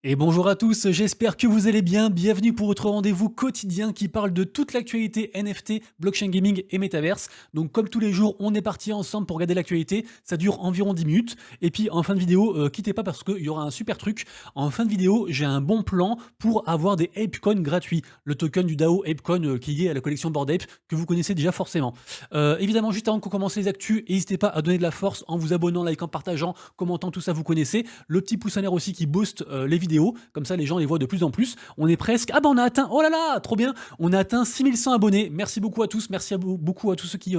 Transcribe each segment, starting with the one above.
Et bonjour à tous, j'espère que vous allez bien. Bienvenue pour votre rendez-vous quotidien qui parle de toute l'actualité NFT, blockchain gaming et métaverse. Donc comme tous les jours, on est parti ensemble pour regarder l'actualité. Ça dure environ 10 minutes. Et puis en fin de vidéo, quittez pas parce qu'il y aura un super truc. En fin de vidéo, j'ai un bon plan pour avoir des ApeCoin gratuits. Le token du DAO ApeCoin qui est lié à la collection Bored Ape que vous connaissez déjà forcément. Évidemment, juste avant qu'on commence les actus, n'hésitez pas à donner de la force en vous abonnant, likant, partageant, commentant, tout ça vous connaissez. Le petit pouce en l'air aussi qui booste les vidéos. Comme ça, les gens les voient de plus en plus. On est presque... Ah bah on a atteint... Oh là là, trop bien. On a atteint 6100 abonnés. Merci beaucoup à tous. Merci beaucoup à tous ceux qui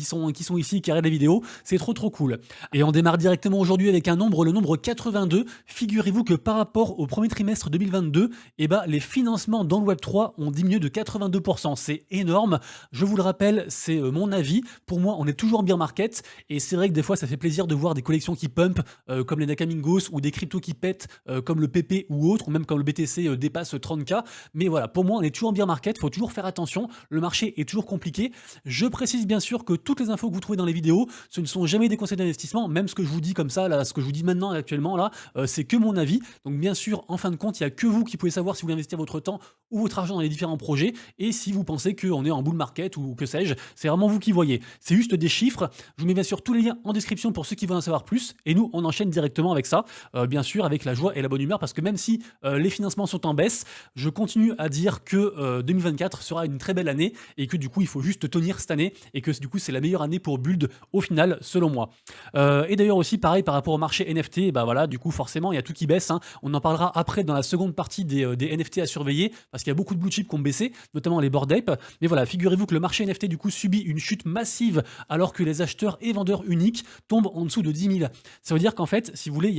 sont ici, qui regardent les vidéos. C'est trop cool. Et on démarre directement aujourd'hui avec le nombre 82. Figurez-vous que par rapport au premier trimestre 2022, les financements dans le Web3 ont diminué de 82%. C'est énorme. Je vous le rappelle, c'est mon avis. Pour moi, on est toujours en bear market. Et c'est vrai que des fois, ça fait plaisir de voir des collections qui pump, comme les Nakamingos, ou des cryptos qui pètent, comme le PP ou autre, ou même quand le BTC dépasse 30K. Mais voilà, pour moi, on est toujours en bear market. Il faut toujours faire attention. Le marché est toujours compliqué. Je précise bien sûr que toutes les infos que vous trouvez dans les vidéos, ce ne sont jamais des conseils d'investissement. Même ce que je vous dis comme ça, là, ce que je vous dis maintenant actuellement, là, c'est que mon avis. Donc bien sûr, en fin de compte, il n'y a que vous qui pouvez savoir si vous voulez investir votre temps ou votre argent dans les différents projets. Et si vous pensez qu'on est en bull market ou que sais-je, c'est vraiment vous qui voyez. C'est juste des chiffres. Je vous mets bien sûr tous les liens en description pour ceux qui veulent en savoir plus. Et nous, on enchaîne directement avec ça. Bien sûr, avec la joie et la bonne humeur, parce que même si les financements sont en baisse, je continue à dire que 2024 sera une très belle année et que du coup, il faut juste tenir cette année et que du coup, c'est la meilleure année pour build au final, selon moi. Et d'ailleurs aussi, pareil, par rapport au marché NFT, bah voilà, du coup, forcément, il y a tout qui baisse. Hein. On en parlera après dans la seconde partie des NFT à surveiller, parce qu'il y a beaucoup de blue chips qui ont baissé, notamment les Bored Ape. Mais voilà, figurez-vous que le marché NFT, du coup, subit une chute massive alors que les acheteurs et vendeurs uniques tombent en dessous de 10 000. Ça veut dire qu'en fait, si vous voulez,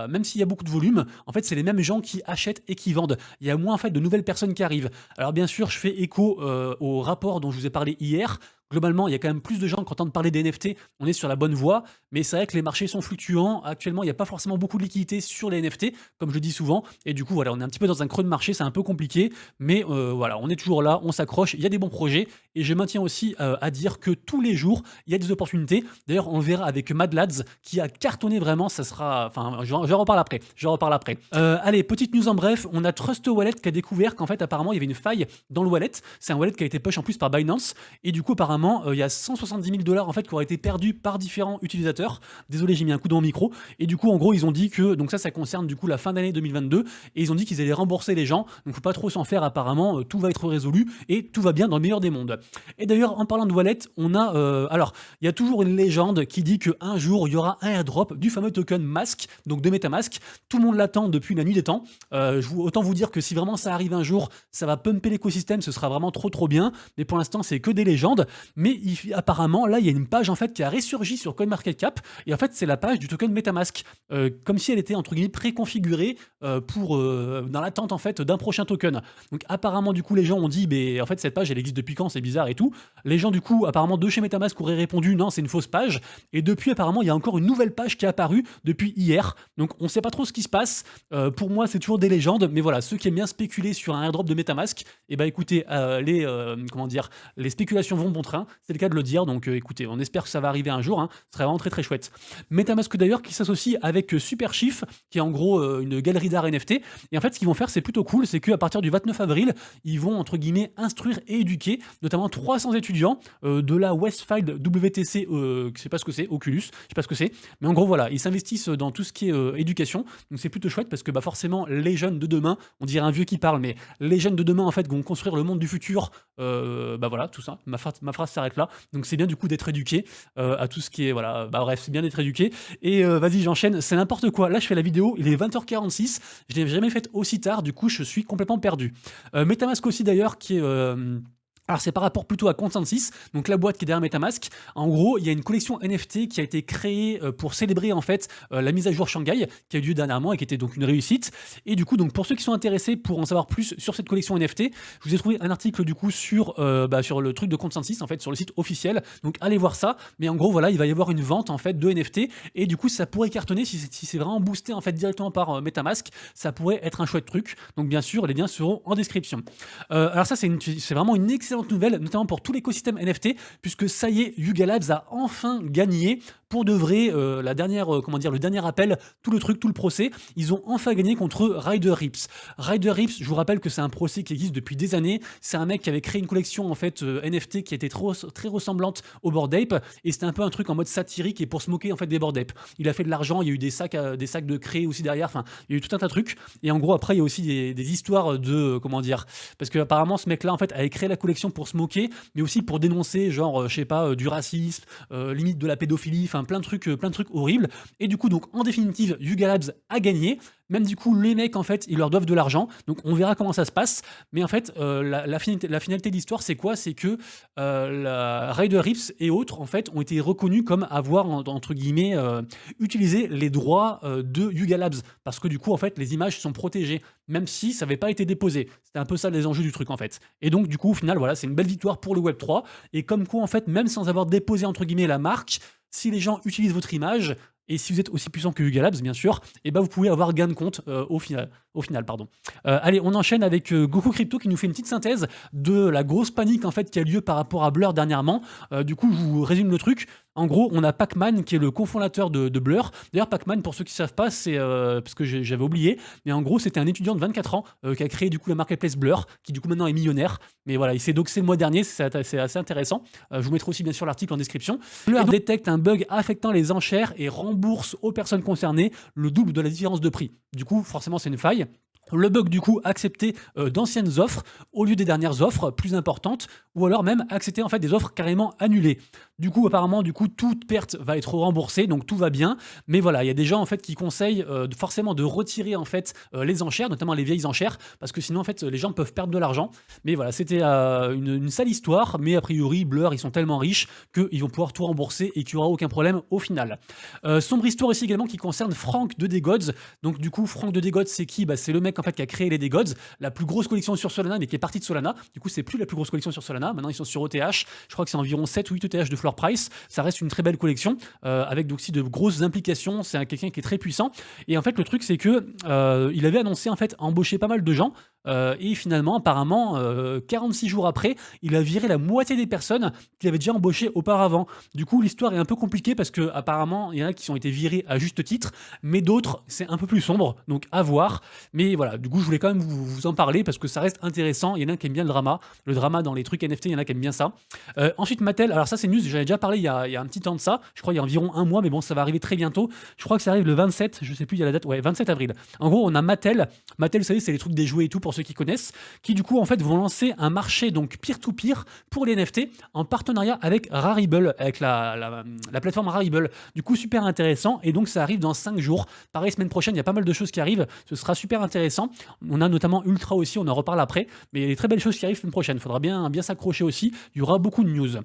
même s'il y a beaucoup de volume, en fait, c'est les mêmes gens qui achètent et qui vendent. Il y a moins en fait de nouvelles personnes qui arrivent. Alors bien sûr, je fais écho au rapport dont je vous ai parlé hier. Globalement, il y a quand même plus de gens qui entendent parler des NFT. On est sur la bonne voie, mais c'est vrai que les marchés sont fluctuants. Actuellement, il n'y a pas forcément beaucoup de liquidités sur les NFT, comme je le dis souvent. Et du coup, voilà, on est un petit peu dans un creux de marché, c'est un peu compliqué. Mais voilà, on est toujours là, on s'accroche, il y a des bons projets. Et je maintiens aussi à dire que tous les jours, il y a des opportunités. D'ailleurs, on le verra avec Mad Lads, qui a cartonné vraiment. Ça sera... Enfin, je reparle après. Allez, petite news en bref. On a Trust Wallet qui a découvert qu'en fait, apparemment, il y avait une faille dans le wallet. C'est un wallet qui a été push en plus par Binance. Et du coup, apparemment, il y a 170 000 $ en fait qui auraient été perdus par différents utilisateurs. Désolé, j'ai mis un coup dans le micro. Et du coup, en gros, ils ont dit que donc ça concerne du coup la fin d'année 2022 et ils ont dit qu'ils allaient rembourser les gens. Donc, faut pas trop s'en faire. Apparemment, tout va être résolu et tout va bien dans le meilleur des mondes. Et d'ailleurs, en parlant de wallet, on a alors il y a toujours une légende qui dit que un jour il y aura un airdrop du fameux token Mask, donc de MetaMask. Tout le monde l'attend depuis la nuit des temps. Autant vous dire que si vraiment ça arrive un jour, ça va pumper l'écosystème. Ce sera vraiment trop bien. Mais pour l'instant, c'est que des légendes. Mais apparemment, là, il y a une page en fait qui a ressurgi sur CoinMarketCap. Et en fait, c'est la page du token MetaMask, comme si elle était entre guillemets préconfigurée pour dans l'attente en fait d'un prochain token. Donc apparemment, du coup, les gens ont dit, mais en fait, cette page, elle existe depuis quand? C'est bizarre et tout. Les gens, du coup, apparemment, de chez MetaMask auraient répondu, non, c'est une fausse page. Et depuis, apparemment, il y a encore une nouvelle page qui est apparue depuis hier. Donc, on ne sait pas trop ce qui se passe. Pour moi, c'est toujours des légendes. Mais voilà, ceux qui aiment bien spéculer sur un airdrop de MetaMask, écoutez, les spéculations vont bon train. C'est le cas de le dire. Donc, écoutez, on espère que ça va arriver un jour. Hein. Ce serait vraiment très chouette. MetaMask d'ailleurs qui s'associe avec Superchief, qui est en gros une galerie d'art NFT. Et en fait, ce qu'ils vont faire, c'est plutôt cool. C'est qu'à partir du 29 avril, ils vont entre guillemets instruire et éduquer, notamment 300 étudiants de la Westfield WTC, je sais pas ce que c'est, Oculus, je sais pas ce que c'est. Mais en gros, voilà, ils s'investissent dans tout ce qui est éducation. Donc, c'est plutôt chouette parce que forcément, les jeunes de demain, on dirait un vieux qui parle, mais les jeunes de demain, en fait, vont construire le monde du futur. Voilà, tout ça. Ma phrase s'arrête là. Donc c'est bien du coup d'être éduqué à tout ce qui est voilà. Bref, c'est bien d'être éduqué. Et vas-y, j'enchaîne. C'est n'importe quoi. Là, je fais la vidéo. Il est 20h46. Je l'ai jamais faite aussi tard. Du coup, je suis complètement perdu. MetaMask aussi d'ailleurs, qui est alors c'est par rapport plutôt à Consensus, donc la boîte qui est derrière MetaMask. En gros, il y a une collection NFT qui a été créée pour célébrer en fait la mise à jour Shanghai qui a eu lieu dernièrement et qui était donc une réussite. Et du coup, donc pour ceux qui sont intéressés pour en savoir plus sur cette collection NFT, je vous ai trouvé un article du coup sur le truc de Consensus en fait sur le site officiel. Donc allez voir ça. Mais en gros voilà, il va y avoir une vente en fait de NFT et du coup ça pourrait cartonner si c'est vraiment boosté en fait directement par MetaMask. Ça pourrait être un chouette truc. Donc bien sûr, les liens seront en description. Alors ça c'est vraiment une excellente nouvelle, notamment pour tout l'écosystème NFT, puisque ça y est, Yuga Labs a enfin gagné pour de vrai, la dernière, comment dire, le dernier appel, tout le truc, tout le procès, ils ont enfin gagné contre Ryder Rips. Ryder Rips, je vous rappelle que c'est un procès qui existe depuis des années. C'est un mec qui avait créé une collection en fait NFT qui était très ressemblante au Bored Ape, et c'était un peu un truc en mode satirique et pour se moquer en fait des Bored Ape. Il a fait de l'argent, il y a eu des sacs de craie aussi derrière, enfin il y a eu tout un tas de trucs. Et en gros après il y a aussi des histoires de comment dire, parce que apparemment ce mec là en fait avait créé la collection pour se moquer, mais aussi pour dénoncer genre je sais pas du racisme, limite de la pédophilie, enfin plein de trucs horribles. Et du coup donc en définitive Yuga Labs a gagné. Même du coup, les mecs, en fait, ils leur doivent de l'argent. Donc, on verra comment ça se passe. Mais en fait, la finalité de l'histoire, c'est quoi? C'est que la Ryder Rips et autres, en fait, ont été reconnus comme avoir, entre guillemets, utilisé les droits de Yuga Labs. Parce que du coup, en fait, les images sont protégées, même si ça n'avait pas été déposé. C'était un peu ça les enjeux du truc, en fait. Et donc, du coup, au final, voilà, c'est une belle victoire pour le Web3. Et comme quoi, en fait, même sans avoir déposé, entre guillemets, la marque, si les gens utilisent votre image, et si vous êtes aussi puissant que Yuga Labs, bien sûr, et ben vous pouvez avoir gain de compte au final. Pardon. Allez, on enchaîne avec Goku Crypto qui nous fait une petite synthèse de la grosse panique en fait qui a lieu par rapport à Blur dernièrement. Du coup, je vous résume le truc. En gros, on a Pac-Man qui est le cofondateur de Blur. D'ailleurs, Pac-Man, pour ceux qui ne savent pas, c'est parce que j'avais oublié, mais en gros, c'était un étudiant de 24 ans qui a créé du coup la marketplace Blur, qui du coup maintenant est millionnaire. Mais voilà, il s'est doxé le mois dernier, c'est assez intéressant. Je vous mettrai aussi bien sûr l'article en description. Blur détecte un bug affectant les enchères et rembourse aux personnes concernées le double de la différence de prix. Du coup, forcément, c'est une faille. Le bug du coup accepter d'anciennes offres au lieu des dernières offres plus importantes, ou alors même accepter en fait des offres carrément annulées. Du coup apparemment toute perte va être remboursée, donc tout va bien. Mais voilà, il y a des gens en fait qui conseillent forcément de retirer en fait les enchères, notamment les vieilles enchères, parce que sinon en fait les gens peuvent perdre de l'argent. Mais voilà, c'était une sale histoire, mais a priori Blur ils sont tellement riches qu'ils vont pouvoir tout rembourser et qu'il n'y aura aucun problème au final. Sombre histoire ici également qui concerne Frank de Degods. Donc du coup Frank de Degods c'est qui? C'est le mec en fait qui a créé les Degods, la plus grosse collection sur Solana, mais qui est partie de Solana. Du coup, c'est plus la plus grosse collection sur Solana. Maintenant, ils sont sur ETH. Je crois que c'est environ 7 ou 8 ETH de floor price. Ça reste une très belle collection, avec aussi de grosses implications. C'est quelqu'un qui est très puissant. Et en fait, le truc, c'est que il avait annoncé en fait embaucher pas mal de gens. Et finalement, apparemment, 46 jours après, il a viré la moitié des personnes qu'il avait déjà embauchées auparavant. Du coup, l'histoire est un peu compliquée parce que apparemment, il y en a qui ont été virés à juste titre, mais d'autres, c'est un peu plus sombre. Donc, à voir. Mais voilà, du coup, je voulais quand même vous en parler parce que ça reste intéressant. Il y en a qui aiment bien le drama. Le drama dans les trucs NFT, il y en a qui aiment bien ça. Ensuite, Mattel, alors ça, c'est une news, j'en ai déjà parlé il y a un petit temps de ça. Je crois il y a environ un mois, mais bon, ça va arriver très bientôt. Je crois que ça arrive le 27, je sais plus, il y a la date, ouais, 27 avril. En gros, on a Mattel. Mattel, vous savez, c'est les trucs des jouets et tout pour ceux qui connaissent, qui du coup, en fait, vont lancer un marché donc peer-to-peer pour les NFT en partenariat avec Rarible, avec la plateforme Rarible. Du coup, super intéressant. Et donc, ça arrive dans 5 jours. Pareil, semaine prochaine, il y a pas mal de choses qui arrivent. Ce sera super intéressant. On a notamment Ultra aussi, on en reparle après. Mais il y a des très belles choses qui arrivent semaine prochaine. Il faudra bien s'accrocher aussi. Il y aura beaucoup de news.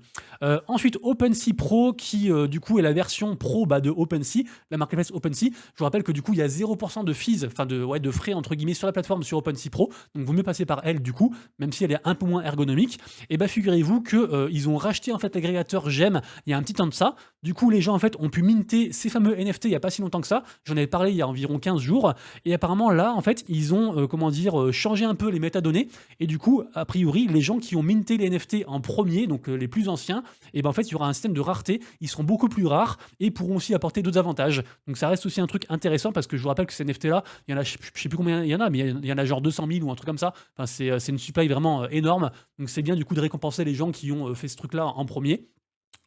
Ensuite, OpenSea Pro, qui du coup est la version pro de OpenSea, la marketplace OpenSea. Je vous rappelle que du coup, il y a 0% de fees, enfin de frais entre guillemets sur la plateforme sur OpenSea Pro. Donc, vaut mieux passer par elle du coup, même si elle est un peu moins ergonomique. Et bah, figurez-vous que ils ont racheté en fait l'agrégateur Gem il y a un petit temps de ça. Du coup, les gens en fait ont pu minter ces fameux NFT il y a pas si longtemps que ça. J'en avais parlé il y a environ 15 jours. Et apparemment là, en fait, ils ont changé un peu les métadonnées. Et du coup, a priori, les gens qui ont minté les NFT en premier, donc les plus anciens, et ben en fait, il y aura un système de rareté. Ils seront beaucoup plus rares et pourront aussi apporter d'autres avantages. Donc ça reste aussi un truc intéressant parce que je vous rappelle que ces NFT là, il y en a, je sais plus combien il y en a, mais il y en a genre 200 000 ou un truc comme ça. Enfin, c'est une supply vraiment énorme. Donc c'est bien du coup de récompenser les gens qui ont fait ce truc là en premier.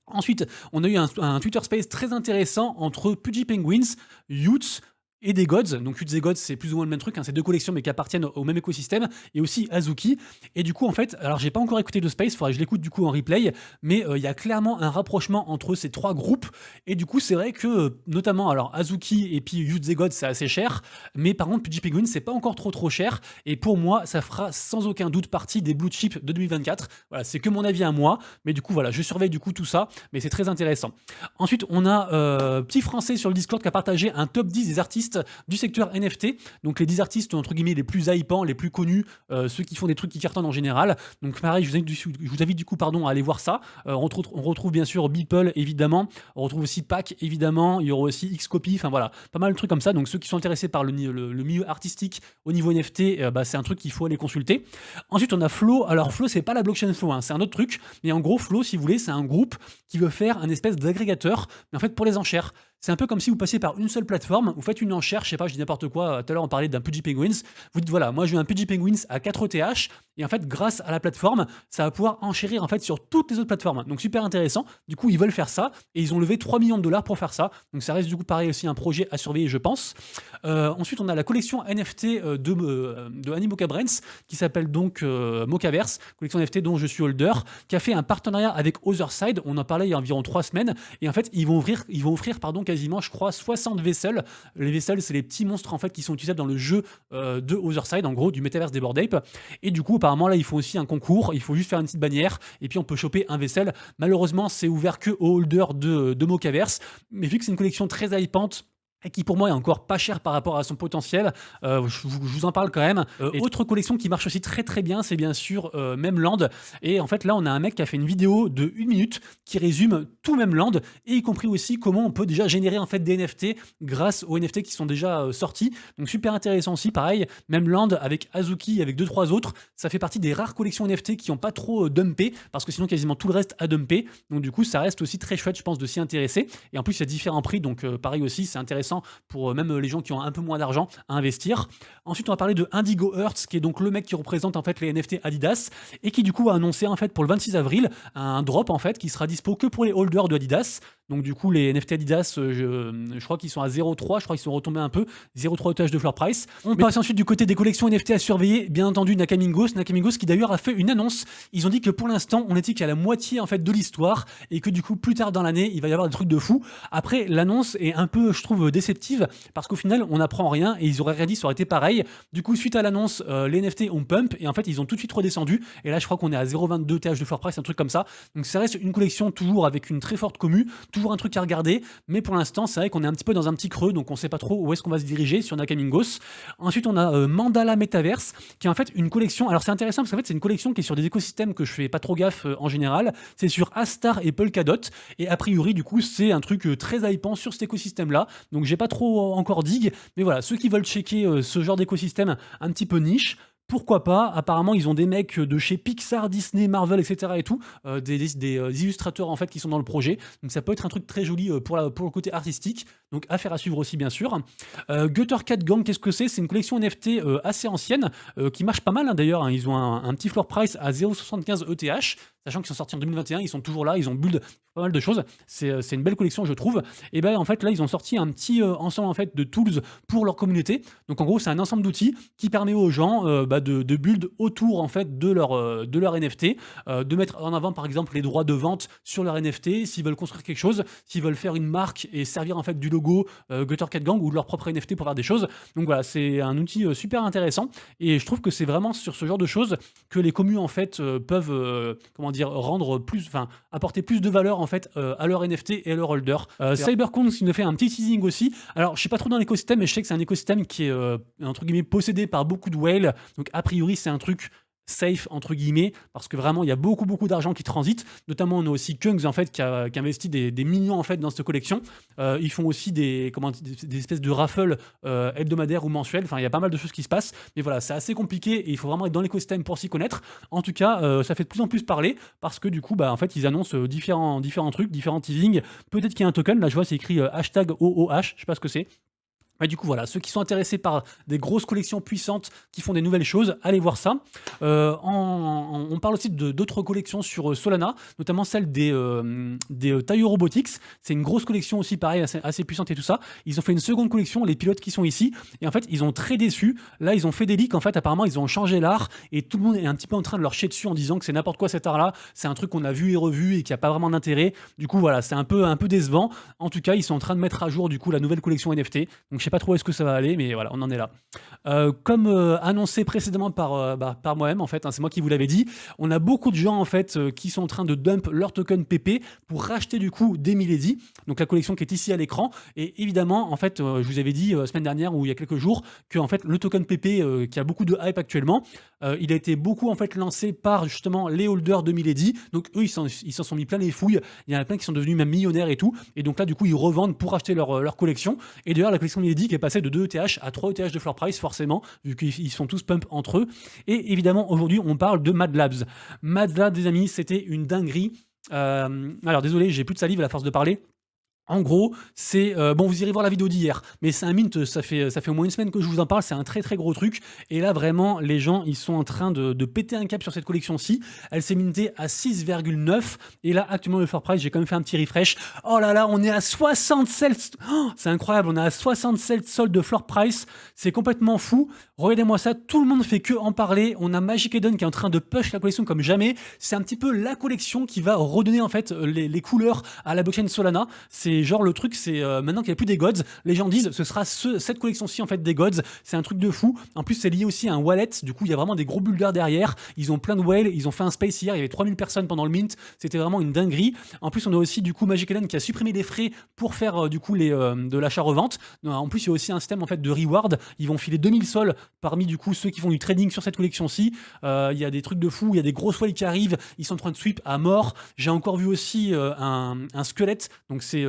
Ensuite, on a eu un Twitter Space très intéressant entre Pudgy Penguins, Utes et des Gods. Donc Utes et Gods, c'est plus ou moins le même truc, hein, c'est deux collections mais qui appartiennent au même écosystème, et aussi Azuki. Et du coup, en fait, alors j'ai pas encore écouté de Space, faudrait que je l'écoute du coup en replay, mais il y a clairement un rapprochement entre ces trois groupes. Et du coup, c'est vrai que notamment, alors Azuki et puis Utes et Gods, c'est assez cher, mais par contre, Pudgy Penguins, c'est pas encore trop cher. Et pour moi, ça fera sans aucun doute partie des blue chips de 2024. Voilà, c'est que mon avis à moi, mais du coup, voilà, je surveille du coup tout ça, mais c'est très intéressant. Ensuite, on a Petit Français sur le Discord qui a partagé un top 10 des artistes artistes du secteur NFT. Donc les 10 artistes entre guillemets les plus hypants, les plus connus, ceux qui font des trucs qui cartonnent en général. Donc pareil, je vous invite du coup pardon, à aller voir ça. On retrouve bien sûr Beeple évidemment, on retrouve aussi Pack évidemment, il y aura aussi Xcopy, enfin voilà, pas mal de trucs comme ça. Donc ceux qui sont intéressés par le milieu artistique au niveau NFT, c'est un truc qu'il faut aller consulter. Ensuite on a Flow. Alors Flow c'est pas la blockchain Flow, hein, c'est un autre truc, mais en gros Flow si vous voulez c'est un groupe qui veut faire un espèce d'agrégateur, mais en fait pour les enchères. C'est un peu comme si vous passiez par une seule plateforme, vous faites une enchère, je sais pas, je dis n'importe quoi, tout à l'heure on parlait d'un Pudgy Penguins, vous dites voilà, moi je veux un Pudgy Penguins à 4 ETH, et en fait grâce à la plateforme, ça va pouvoir enchérir en fait sur toutes les autres plateformes. Donc super intéressant, du coup ils veulent faire ça, et ils ont levé 3 millions de dollars pour faire ça, donc ça reste du coup pareil aussi un projet à surveiller je pense. Ensuite on a la collection NFT de Annie Mocha Brands, qui s'appelle donc Mochaverse, collection NFT dont je suis holder, qui a fait un partenariat avec Otherside, on en parlait il y a environ 3 semaines, et en fait ils vont offrir quasiment je crois 60 vaisselles. Les vaisselles c'est les petits monstres en fait qui sont utilisables dans le jeu de Otherside, en gros du Metaverse des Bored Ape. Et du coup apparemment là ils font aussi un concours, il faut juste faire une petite bannière et puis on peut choper un vaisselle. Malheureusement c'est ouvert que aux holders de Mochaverse, mais vu que c'est une collection très hypante et qui pour moi est encore pas cher par rapport à son potentiel, je vous en parle quand même. Et autre collection qui marche aussi très très bien, c'est bien sûr Memland. Et en fait là on a un mec qui a fait une vidéo de 1 minute qui résume tout Memland, et y compris aussi comment on peut déjà générer en fait des NFT grâce aux NFT qui sont déjà sortis. Donc super intéressant aussi, pareil, Memland avec Azuki, avec 2-3 autres, ça fait partie des rares collections NFT qui n'ont pas trop dumpé, parce que sinon quasiment tout le reste a dumpé. Donc du coup ça reste aussi très chouette je pense de s'y intéresser. Et en plus il y a différents prix, donc pareil aussi c'est intéressant pour même les gens qui ont un peu moins d'argent à investir. Ensuite, on va parler de Indigo Earth, qui est donc le mec qui représente en fait les NFT Adidas, et qui du coup a annoncé en fait pour le 26 avril un drop en fait qui sera dispo que pour les holders de Adidas. Donc du coup les NFT Adidas, je crois qu'ils sont à 0,3, je crois qu'ils sont retombés un peu, 0,3 ETH de floor price. On passe ensuite du côté des collections NFT à surveiller, bien entendu Nakamingos qui d'ailleurs a fait une annonce. Ils ont dit que pour l'instant on était qu'à la moitié en fait de l'histoire, et que du coup plus tard dans l'année il va y avoir des trucs de fou. Après l'annonce est un peu je trouve déceptive, parce qu'au final on n'apprend rien, et ils auraient rien dit, ça aurait été pareil. Du coup suite à l'annonce les NFT ont pump, et en fait ils ont tout de suite redescendu, et là je crois qu'on est à 0,22 ETH de floor price, un truc comme ça. Donc ça reste une collection toujours avec une très forte commu, toujours un truc à regarder, mais pour l'instant c'est vrai qu'on est un petit peu dans un petit creux, donc on sait pas trop où est-ce qu'on va se diriger sur Nakamingos. Ensuite on a Mandala Metaverse, qui est en fait une collection, alors c'est intéressant parce qu'en fait c'est une collection qui est sur des écosystèmes que je fais pas trop gaffe en général, c'est sur Astar et Polkadot, et a priori du coup c'est un truc très hypant sur cet écosystème là, donc j'ai pas trop encore digue, mais voilà, ceux qui veulent checker ce genre d'écosystème un petit peu niche, pourquoi pas. Apparemment ils ont des mecs de chez Pixar, Disney, Marvel, etc. et tout, des illustrateurs en fait qui sont dans le projet, donc ça peut être un truc très joli pour le côté artistique, donc affaire à suivre aussi bien sûr. Gutter Cat Gang, qu'est-ce que c'est une collection NFT assez ancienne, qui marche pas mal hein, d'ailleurs, hein. Ils ont un petit floor price à 0,75 ETH, sachant qu'ils sont sortis en 2021, ils sont toujours là, ils ont build pas mal de choses, c'est une belle collection je trouve. Et ben en fait là ils ont sorti un petit ensemble en fait de tools pour leur communauté, donc en gros c'est un ensemble d'outils qui permet aux gens de build autour en fait de leur NFT, de mettre en avant par exemple les droits de vente sur leur NFT, s'ils veulent construire quelque chose, s'ils veulent faire une marque et servir en fait du logo Gutter Cat Gang ou de leur propre NFT pour faire des choses. Donc voilà, c'est un outil super intéressant, et je trouve que c'est vraiment sur ce genre de choses que les communes en fait peuvent rendre plus, enfin apporter plus de valeur en fait à leur NFT et à leur holder. Cybercoins qui nous fait un petit teasing aussi. Alors je suis pas trop dans l'écosystème, mais je sais que c'est un écosystème qui est entre guillemets possédé par beaucoup de whales, donc a priori c'est un truc safe entre guillemets, parce que vraiment il y a beaucoup d'argent qui transite. Notamment on a aussi Kungs en fait qui a investi des millions en fait dans cette collection. Ils font aussi des espèces de raffles hebdomadaires ou mensuelles, enfin il y a pas mal de choses qui se passent, mais voilà c'est assez compliqué et il faut vraiment être dans l'écosystème pour s'y connaître. En tout cas ça fait de plus en plus parler, parce que du coup en fait ils annoncent différents trucs, différents teasings. Peut-être qu'il y a un token, là je vois c'est écrit hashtag OOH, je sais pas ce que c'est. Et du coup voilà, ceux qui sont intéressés par des grosses collections puissantes qui font des nouvelles choses, allez voir ça. On parle aussi d'autres collections sur Solana, notamment celle des Taio Robotics. C'est une grosse collection aussi, pareil, assez puissante et tout ça. Ils ont fait une seconde collection, les pilotes qui sont ici, et en fait ils ont très déçu. Là ils ont fait des leaks, en fait apparemment ils ont changé l'art, et tout le monde est un petit peu en train de leur chier dessus en disant que c'est n'importe quoi cet art-là, c'est un truc qu'on a vu et revu et qui a pas vraiment d'intérêt. Du coup voilà, c'est un peu décevant. En tout cas ils sont en train de mettre à jour du coup la nouvelle collection NFT. Donc je sais pas trop où est-ce que ça va aller, mais voilà, on en est là. Comme annoncé précédemment par moi-même, en fait, hein, c'est moi qui vous l'avais dit, on a beaucoup de gens en fait qui sont en train de dump leur token PP pour racheter du coup des Milady, donc la collection qui est ici à l'écran. Et évidemment, en fait, je vous avais dit semaine dernière ou il y a quelques jours que en fait le token PP qui a beaucoup de hype actuellement, il a été beaucoup en fait lancé par justement les holders de Milady. Donc eux, ils s'en sont mis plein les fouilles. Il y en a plein qui sont devenus même millionnaires et tout. Et donc là, du coup, ils revendent pour acheter leur collection. Et d'ailleurs, la collection Milady qui est passée de 2 ETH à 3 ETH de floor price, forcément, vu qu'ils sont tous pump entre eux. Et évidemment, aujourd'hui, on parle de Mad Labs. Mad Labs, des amis, c'était une dinguerie. Alors désolé, j'ai plus de salive à la force de parler. En gros, c'est bon, vous irez voir la vidéo d'hier, mais c'est un mint, ça fait au moins une semaine que je vous en parle, c'est un très très gros truc. Et là vraiment, les gens ils sont en train de péter un cap sur cette collection-ci. Elle s'est mintée à 6,9 et là actuellement le floor price, j'ai quand même fait un petit refresh. Oh là là, on est à 67, oh, c'est incroyable, on est à 67 soldes de floor price, c'est complètement fou. Regardez-moi ça, tout le monde fait que en parler. On a Magic Eden qui est en train de push la collection comme jamais. C'est un petit peu la collection qui va redonner en fait les couleurs à la blockchain Solana. C'est genre le truc, c'est maintenant qu'il n'y a plus des gods, les gens disent ce sera cette collection-ci en fait des gods. C'est un truc de fou. En plus, c'est lié aussi à un wallet. Du coup, il y a vraiment des gros builders derrière. Ils ont plein de whales. Ils ont fait un space hier. Il y avait 3000 personnes pendant le mint. C'était vraiment une dinguerie. En plus, on a aussi du coup Magic Eden qui a supprimé des frais pour faire du coup de l'achat-revente. En plus, il y a aussi un système en fait de reward. Ils vont filer 2000 sols parmi du coup ceux qui font du trading sur cette collection-ci. Il y a des trucs de fou. Il y a des grosses whales qui arrivent. Ils sont en train de sweep à mort. J'ai encore vu aussi un squelette. Donc c'est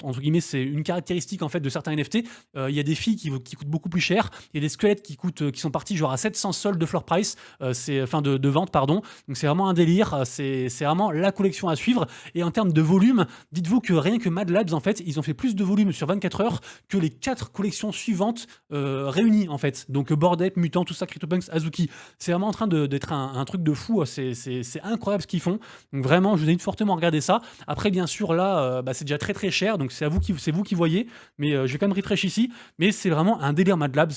entre guillemets, c'est une caractéristique en fait de certains NFT. Il y a des filles qui coûtent beaucoup plus cher. Il y a des squelettes qui sont partis genre à 700 soldes de floor price, de vente, pardon. Donc c'est vraiment un délire. C'est vraiment la collection à suivre. Et en termes de volume, dites-vous que rien que Mad Labs, en fait, ils ont fait plus de volume sur 24 heures que les 4 collections suivantes réunies, en fait. Donc Bored Ape, Mutant, tout ça, CryptoPunks, Azuki. C'est vraiment en train d'être un truc de fou. C'est incroyable ce qu'ils font. Donc vraiment, je vous invite fortement à regarder ça. Après, bien sûr, là, c'est déjà très très cher. Donc c'est vous qui voyez. Mais je vais quand même refresh ici. Mais c'est vraiment un délire Mad Labs.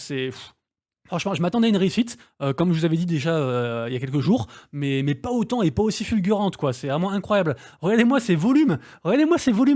Franchement, je m'attendais à une réussite, comme je vous avais dit déjà il y a quelques jours, mais pas autant et pas aussi fulgurante, quoi. C'est vraiment incroyable. Regardez-moi ces volumes,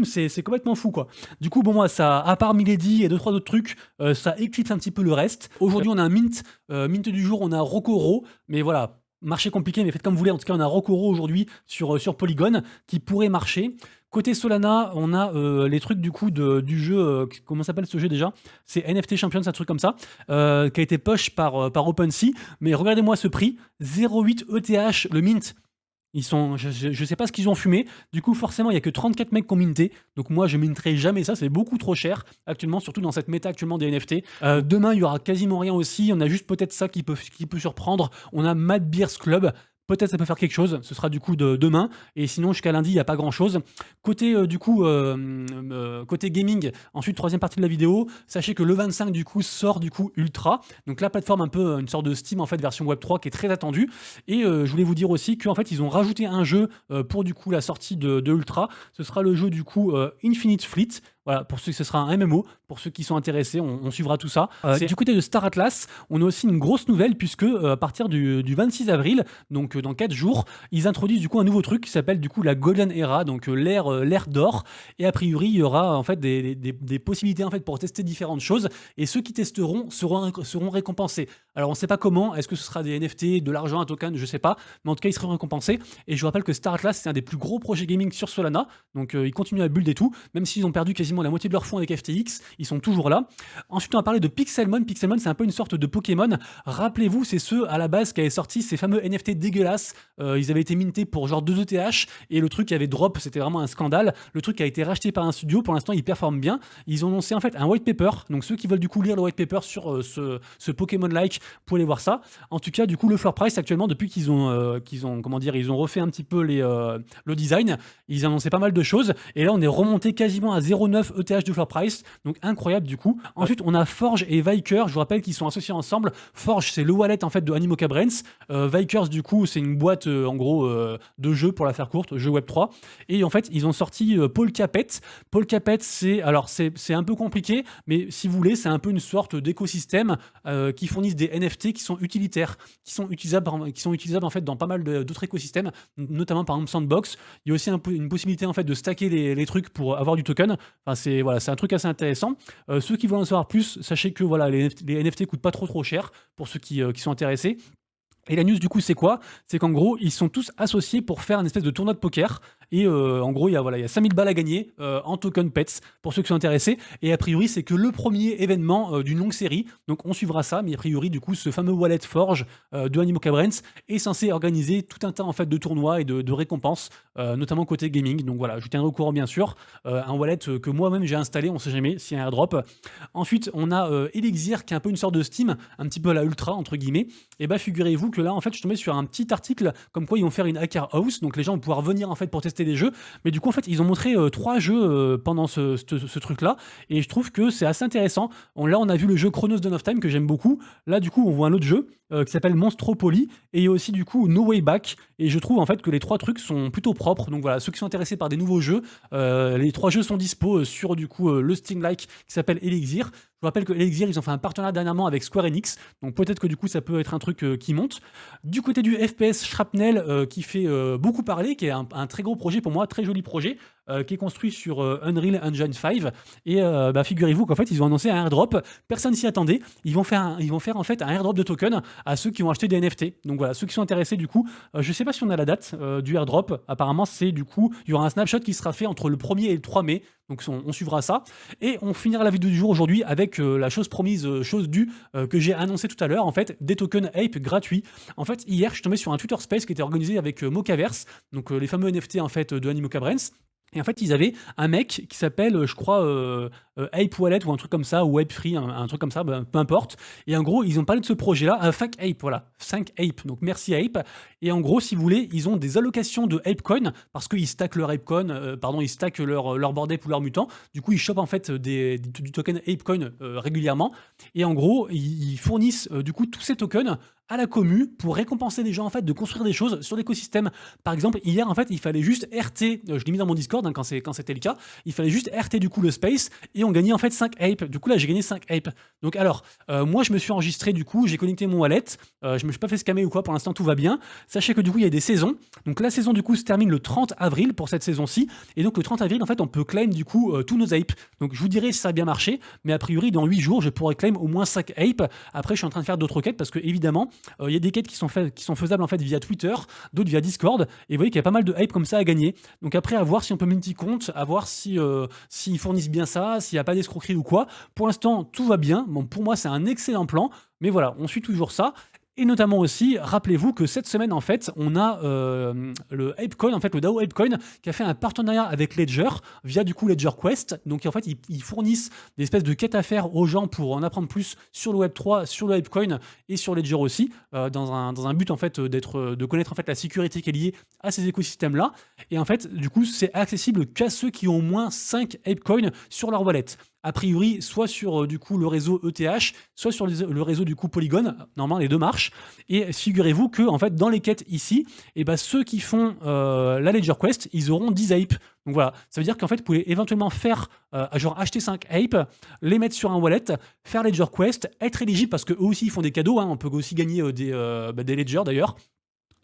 c'est complètement fou, quoi. Du coup, bon, moi, ça, à part Milady et 2-3 autres trucs, ça éclipse un petit peu le reste. Aujourd'hui, on a un mint du jour, on a Rokoro, mais voilà. Marché compliqué, mais faites comme vous voulez. En tout cas, on a Rokoro aujourd'hui sur Polygon qui pourrait marcher. Côté Solana, on a les trucs du coup du jeu, comment s'appelle ce jeu déjà? C'est NFT Champions, un truc comme ça, qui a été push par OpenSea. Mais regardez-moi ce prix, 0,8 ETH le mint. Je sais pas ce qu'ils ont fumé. Du coup, forcément, il y a que 34 mecs qui ont minté. Donc moi, je minterai jamais ça. C'est beaucoup trop cher actuellement, surtout dans cette méta actuellement des NFT. Demain, il y aura quasiment rien aussi. On a juste peut-être ça qui peut surprendre. On a Mad Beers Club. Peut-être ça peut faire quelque chose, ce sera du coup de demain, et sinon jusqu'à lundi il n'y a pas grand chose. Côté côté gaming, ensuite troisième partie de la vidéo, sachez que le 25 du coup sort du coup Ultra, donc la plateforme un peu une sorte de Steam en fait version Web3 qui est très attendue, et je voulais vous dire aussi qu'en fait ils ont rajouté un jeu pour du coup la sortie de Ultra, ce sera le jeu du coup Infinite Fleet. Voilà, pour ceux que ce sera un MMO, pour ceux qui sont intéressés, on suivra tout ça. Du côté de Star Atlas, on a aussi une grosse nouvelle puisque à partir du 26 avril, donc dans 4 jours, ils introduisent du coup un nouveau truc qui s'appelle du coup la Golden Era, donc l'ère d'or. Et a priori, il y aura en fait des possibilités en fait pour tester différentes choses. Et ceux qui testeront seront récompensés. Alors on ne sait pas comment, est-ce que ce sera des NFT, de l'argent, un token, je sais pas, mais en tout cas ils seront récompensés. Et je vous rappelle que Star Atlas c'est un des plus gros projets gaming sur Solana, donc ils continuent à build et tout, même s'ils ont perdu quasiment la moitié de leur fonds avec FTX, ils sont toujours là. Ensuite on va parler de Pixelmon. Pixelmon c'est un peu une sorte de Pokémon. Rappelez-vous, c'est ceux à la base qui avaient sorti ces fameux NFT dégueulasses. Ils avaient été mintés pour genre 2 ETH et le truc avait drop, c'était vraiment un scandale. Le truc a été racheté par un studio, pour l'instant il performe bien. Ils ont annoncé en fait un white paper, donc ceux qui veulent du coup lire le white paper sur ce Pokémon-like, vous pouvez aller voir ça. En tout cas, du coup, le floor price actuellement, depuis qu'ils ont comment dire, ils ont refait un petit peu le design, ils annonçaient pas mal de choses. Et là, on est remonté quasiment à 0,9 ETH de floor price, donc incroyable du coup. Ensuite, on a Forge et Vikers. Je vous rappelle qu'ils sont associés ensemble. Forge, c'est le wallet en fait de Animoca Brands. Vikers, du coup, c'est une boîte en gros de jeux, pour la faire courte, jeux Web3. Et en fait, ils ont sorti Polka Pet. Polka Pet, c'est un peu compliqué, mais si vous voulez, c'est un peu une sorte d'écosystème qui fournissent des NFT qui sont utilitaires, qui sont utilisables en fait dans pas mal d'autres écosystèmes, notamment par exemple Sandbox. Il y a aussi une possibilité en fait de stacker les trucs pour avoir du token. Enfin, Enfin, c'est un truc assez intéressant. Ceux qui veulent en savoir plus, sachez que voilà, les NFT coûtent pas trop cher pour ceux qui sont intéressés. Et la news du coup c'est quoi? C'est qu'en gros, ils sont tous associés pour faire une espèce de tournoi de poker et en gros, il y a 5 000 balles à gagner, en token pets pour ceux qui sont intéressés et a priori, c'est que le premier événement, d'une longue série. Donc on suivra ça, mais a priori, du coup, ce fameux wallet Forge, de Animoca Brands est censé organiser tout un tas, en fait, de tournois et de récompenses, notamment côté gaming. Donc voilà, je vous tiendrai au courant bien sûr. Un wallet, que moi-même j'ai installé, on sait jamais s'il y a un airdrop. Ensuite, on a, Elixir qui est un peu une sorte de Steam, un petit peu à la Ultra entre guillemets et bah, figurez-vous que là, en fait, je suis tombé sur un petit article comme quoi ils vont faire une hacker house, donc les gens vont pouvoir venir en fait pour tester des jeux. Mais du coup, en fait, ils ont montré 3 jeux pendant ce truc-là, et je trouve que c'est assez intéressant. Là, on a vu le jeu Chronos Dawn of Time que j'aime beaucoup. Là, du coup, on voit un autre jeu qui s'appelle Monstropoly, et il y a aussi du coup No Way Back. Et je trouve en fait que les 3 trucs sont plutôt propres. Donc voilà, ceux qui sont intéressés par des nouveaux jeux, les 3 jeux sont dispo sur du coup le Steam Like qui s'appelle Elixir. Je vous rappelle que Elixir, ils ont fait un partenariat dernièrement avec Square Enix, donc peut-être que du coup ça peut être un truc qui monte. Du côté du FPS, Shrapnel, qui fait beaucoup parler, qui est un très gros projet pour moi, très joli projet, qui est construit sur Unreal Engine 5. Et bah, figurez-vous qu'en fait ils ont annoncé un airdrop, personne s'y attendait. Ils vont faire en fait un airdrop de tokens à ceux qui ont acheté des NFT. Donc voilà, ceux qui sont intéressés du coup, je sais pas si on a la date du airdrop. Apparemment c'est du coup, il y aura un snapshot qui sera fait entre le 1er et le 3 mai. Donc on suivra ça. Et on finira la vidéo du jour aujourd'hui avec la chose promise, chose due, que j'ai annoncé tout à l'heure, en fait, des tokens Ape gratuits. En fait, hier, je suis tombé sur un Twitter Space qui était organisé avec Mocaverse, donc les fameux NFT en fait de Animoca Brands. Et en fait, ils avaient un mec qui s'appelle, je crois, Ape Wallet ou un truc comme ça, ou Ape Free, un truc comme ça, ben, peu importe. Et en gros, ils ont parlé de ce projet-là, 5 Ape, voilà, 5 Ape, donc merci Ape. Et en gros, si vous voulez, ils ont des allocations de Apecoin, parce qu'ils stackent leur Apecoin, ils stackent leur Bored Ape ou leur mutant. Du coup, ils chopent en fait du token Apecoin régulièrement. Et en gros, ils fournissent du coup tous ces tokens à la commu pour récompenser les gens en fait de construire des choses sur l'écosystème. Par exemple, hier en fait, il fallait juste RT, je l'ai mis dans mon Discord quand c'était le cas, il fallait juste RT du coup le space et on gagnait en fait 5 Ape. Du coup là, j'ai gagné 5 Ape. Donc alors, moi je me suis enregistré du coup, j'ai connecté mon wallet, je me suis pas fait scammer ou quoi, pour l'instant tout va bien. Sachez que du coup, il y a des saisons. Donc la saison du coup se termine le 30 avril pour cette saison-ci et donc le 30 avril en fait, on peut claim du coup tous nos Ape. Donc je vous dirai si ça a bien marché, mais a priori dans 8 jours, je pourrais claim au moins 5 Ape. Après, je suis en train de faire d'autres quêtes parce que évidemment, il y a des quêtes qui sont faisables en fait via Twitter, d'autres via Discord, et vous voyez qu'il y a pas mal de hype comme ça à gagner. Donc après, à voir si on peut multi-compte, à voir si s'ils fournissent bien ça, s'il n'y a pas d'escroquerie ou quoi. Pour l'instant, tout va bien. Bon, pour moi, c'est un excellent plan, mais voilà, on suit toujours ça. Et notamment aussi, rappelez-vous que cette semaine, en fait, on a le Apecoin, en fait, le DAO Apecoin, qui a fait un partenariat avec Ledger, via du coup Ledger Quest. Donc, en fait, ils fournissent des espèces de quêtes à faire aux gens pour en apprendre plus sur le Web3, sur le Apecoin et sur Ledger aussi, dans un but, en fait, de connaître, en fait, la sécurité qui est liée à ces écosystèmes-là. Et en fait, du coup, c'est accessible qu'à ceux qui ont au moins 5 Apecoin sur leur wallet. A priori, soit sur du coup le réseau ETH, soit sur le réseau du coup Polygon. Normalement, les deux marchent. Et figurez-vous que en fait, dans les quêtes ici, et ben, ceux qui font la Ledger Quest, ils auront 10 Ape. Donc voilà, ça veut dire qu'en fait, vous pouvez éventuellement faire, genre acheter 5 Ape, les mettre sur un wallet, faire Ledger Quest, être éligible parce qu'eux aussi ils font des cadeaux. Hein, on peut aussi gagner des Ledger d'ailleurs.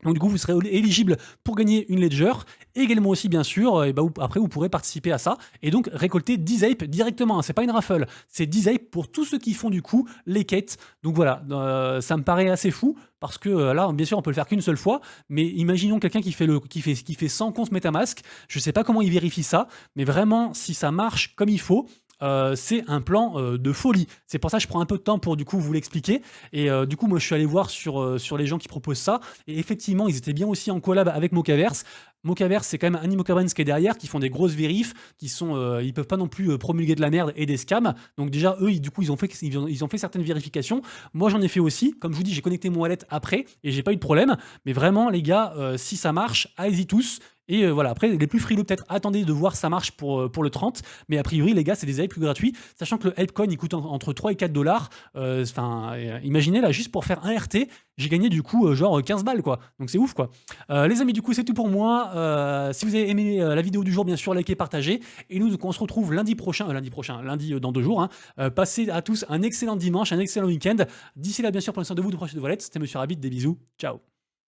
Donc du coup, vous serez éligible pour gagner une Ledger. Également aussi, bien sûr, et bah, après, vous pourrez participer à ça et donc récolter 10 Ape directement. C'est pas une raffle, c'est 10 Ape pour tous ceux qui font du coup les quêtes. Donc voilà, ça me paraît assez fou parce que là, bien sûr, on peut le faire qu'une seule fois. Mais imaginons quelqu'un qui fait 100 comptes MetaMask. Je sais pas comment il vérifie ça, mais vraiment, si ça marche comme il faut, c'est un plan de folie. C'est pour ça que je prends un peu de temps pour du coup vous l'expliquer. Et du coup, moi je suis allé voir sur les gens qui proposent ça. Et effectivement, ils étaient bien aussi en collab avec Mocaverse. Mocaverse, c'est quand même Animoca Brands qui est derrière, qui font des grosses vérifs, ils peuvent pas non plus promulguer de la merde et des scams. Donc déjà, eux, du coup, ils ont fait certaines vérifications. Moi, j'en ai fait aussi. Comme je vous dis, j'ai connecté mon wallet après et j'ai pas eu de problème. Mais vraiment, les gars, si ça marche, allez-y tous. Et voilà, après, les plus frileux, peut-être, attendez de voir ça marche pour le 30. Mais a priori, les gars, c'est des aides plus gratuits. Sachant que le Apecoin, il coûte entre 3 et 4 dollars. Imaginez, là, juste pour faire un RT, j'ai gagné du coup genre 15 balles, quoi. Donc c'est ouf, quoi. Les amis, du coup, c'est tout pour moi. Si vous avez aimé la vidéo du jour, bien sûr, likez, partagez. Et nous, on se retrouve lundi dans 2 jours. Hein. Passez à tous un excellent dimanche, un excellent week-end. D'ici là, bien sûr, prenez soin de vous, de proches de Valette. C'était Monsieur Rabbit, des bisous. Ciao.